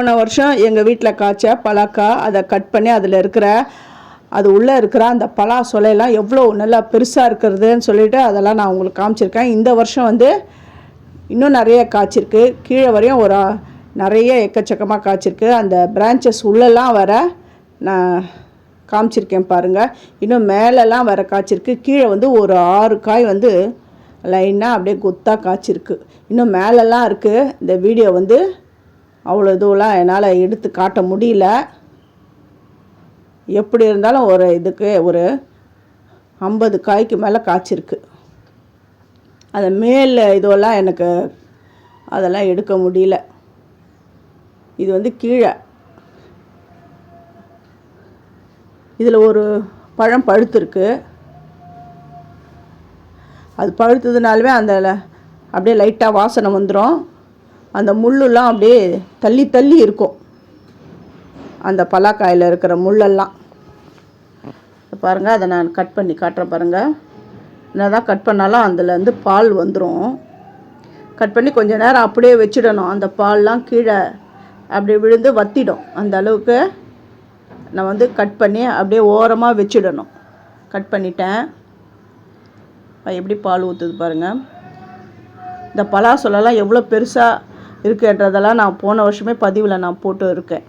போன வருஷம் எங்கள் வீட்டில் காய்ச்ச பலாக்காய் அதை கட் பண்ணி அதில் இருக்கிற அது உள்ளே இருக்கிற அந்த பலா சொலையெல்லாம் எவ்வளோ நல்லா பெருசாக இருக்கிறதுன்னு சொல்லிவிட்டு அதெல்லாம் நான் உங்களுக்கு காமிச்சிருக்கேன். இந்த வருஷம் வந்து இன்னும் நிறைய காய்ச்சிருக்கு. கீழே வரையும் ஒரு நிறைய எக்கச்சக்கமாக காய்ச்சிருக்கு. அந்த பிரான்ச்சஸ் உள்ளெல்லாம் வர நான் காமிச்சிருக்கேன் பாருங்கள். இன்னும் மேலெல்லாம் வர காய்ச்சிருக்கு. கீழே வந்து ஒரு 6 காய் வந்து லைனாக அப்படியே கொத்தாக காய்ச்சிருக்கு. இன்னும் மேலெல்லாம் இருக்குது. இந்த வீடியோ வந்து அவ்வளோ இதுவெல்லாம் என்னால் எடுத்து காட்ட முடியல. எப்படி இருந்தாலும் ஒரு இதுக்கு ஒரு 50 காய்க்கு மேலே காய்ச்சிருக்கு. அது மேல் இதுவெல்லாம் எனக்கு அதெல்லாம் எடுக்க முடியல. இது வந்து கீழே இதில் ஒரு பழம் பழுத்துருக்கு. அது பழுத்ததுனாலுமே அந்த அப்படியே லைட்டாக வாசனை வந்துடும். அந்த முள்ளெல்லாம் அப்படியே தள்ளி தள்ளி இருக்கும். அந்த பலாக்காயில் இருக்கிற முள்ளெல்லாம் பாருங்கள். அதை நான் கட் பண்ணி காட்டுறேன் பாருங்கள். என்ன தான் கட் பண்ணாலும் அதுலேருந்து பால் வந்துடும். கட் பண்ணி கொஞ்சம் நேரம் அப்படியே வச்சிடணும். அந்த பால்லாம் கீழே அப்படி விழுந்து வற்றிடும். அந்த அளவுக்கு நான் வந்து கட் பண்ணி அப்படியே ஓரமாக வச்சிடணும். கட் பண்ணிட்டேன். எப்படி பால் ஊற்றுது பாருங்கள். இந்த பலாசொலெல்லாம் எவ்வளோ பெருசாக இருக்குன்றதெல்லாம் நான் போன வருஷமே பதிவில் நான் போட்டு இருக்கேன்.